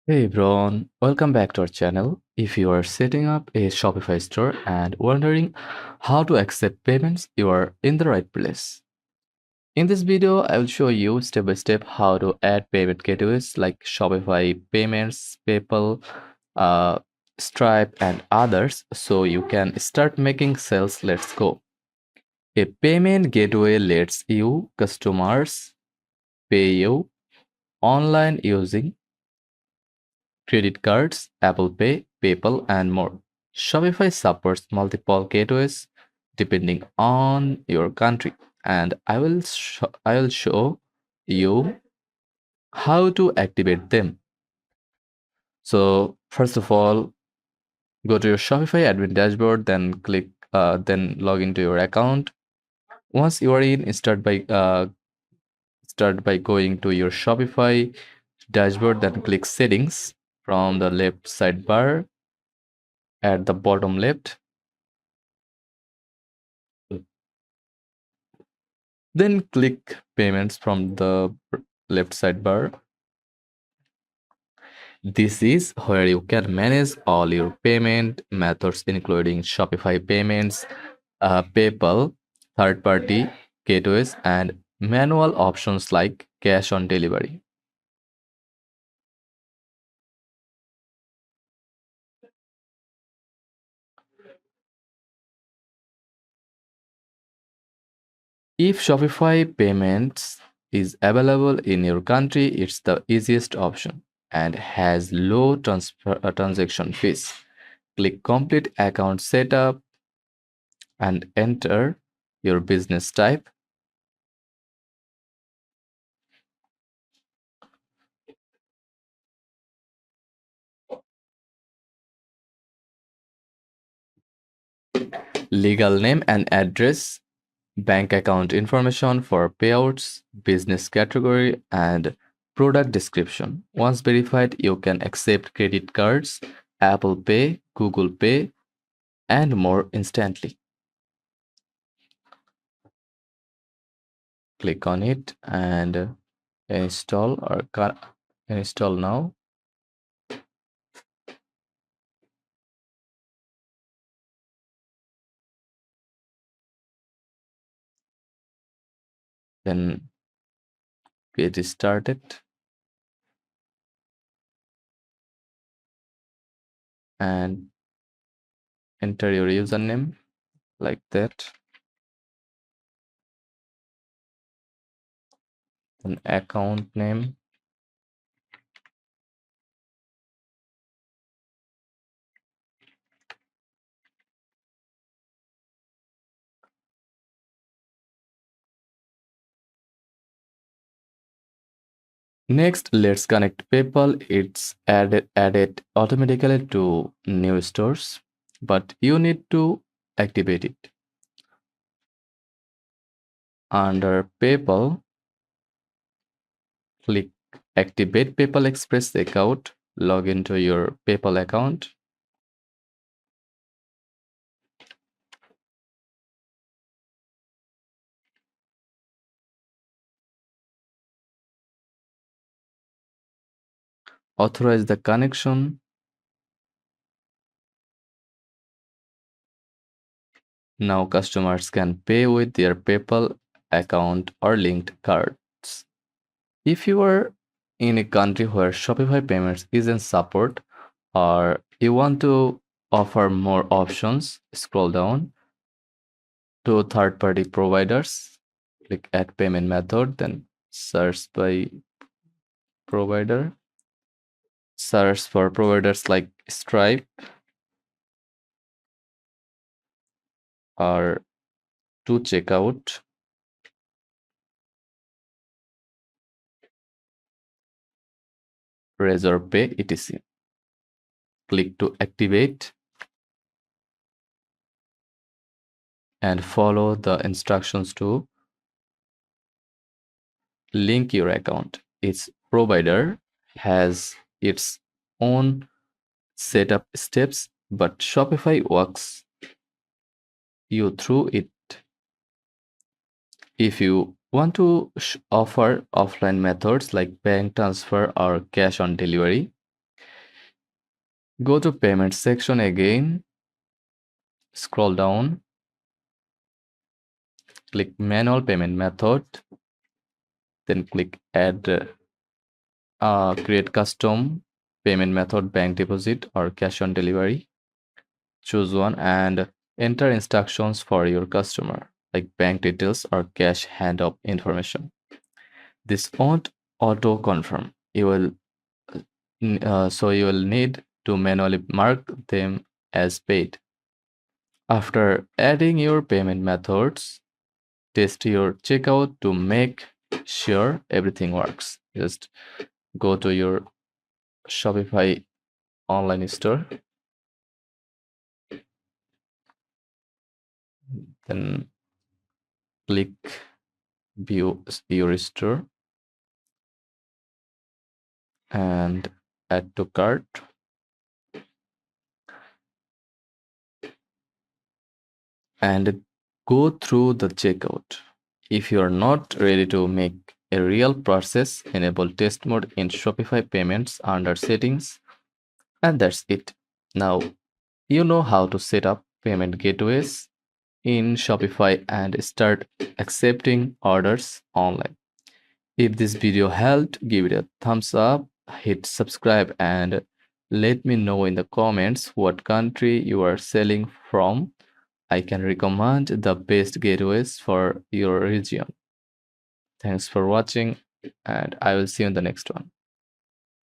Hey everyone, welcome back to our channel. If you are setting up a Shopify store and wondering how to accept payments, you are in the right place. In this video, I will show you step by step how to add payment gateways like Shopify payments, PayPal, uh, Stripe, and others so you can start making sales. Let's go. A payment gateway lets you customers pay you online using credit cards, Apple Pay, PayPal, and more. Shopify supports multiple gateways depending on your country, and I will show you how to activate them. So first of all, go to your Shopify admin dashboard, then log into your account. Once you are in, start by going to your Shopify dashboard, then click settings from the left sidebar at the bottom left. Then click payments from the left sidebar. This is where you can manage all your payment methods, including Shopify payments, PayPal, third party gateways, and manual options like cash on delivery. If Shopify payments is available in your country, it's the easiest option and has low transaction fees. Click complete account setup and enter your business type. Legal name and address, bank account information for payouts, business category, and product description. Once verified, you can accept credit cards, Apple Pay, Google Pay, and more instantly. Click on it and install now. Then get started and enter your username like that. An account name. Next, let's connect PayPal. It's added automatically to new stores, but you need to activate it. Under PayPal, click Activate PayPal Express account. Log into your PayPal account. Authorize the connection. Now customers can pay with their PayPal account or linked cards. If you are in a country where Shopify payments isn't support or you want to offer more options, scroll down to third-party providers, click add payment method, then search by provider. Search for providers like Stripe or to checkout. Razor Pay, etc. Click to activate and follow the instructions to link your account. Each provider has its own setup steps, but Shopify walks you through it. If you want to offer offline methods like bank transfer or cash on delivery, Go to payment section again, scroll down, click manual payment method, then click add create custom payment method, bank deposit or cash on delivery. Choose one and enter instructions for your customer like bank details or cash handoff information. This won't auto confirm. So you will need to manually mark them as paid. After adding your payment methods, test your checkout to make sure everything works. Just go to your Shopify online store, then click view your store and add to cart. And go through the checkout. If you are not ready to make a real process, enable test mode in Shopify payments under settings, and that's it. Now you know how to set up payment gateways in Shopify and start accepting orders online. If this video helped, give it a thumbs up, hit subscribe, and let me know in the comments what country you are selling from. I can recommend the best gateways for your region. Thanks for watching, and I will see you in the next one.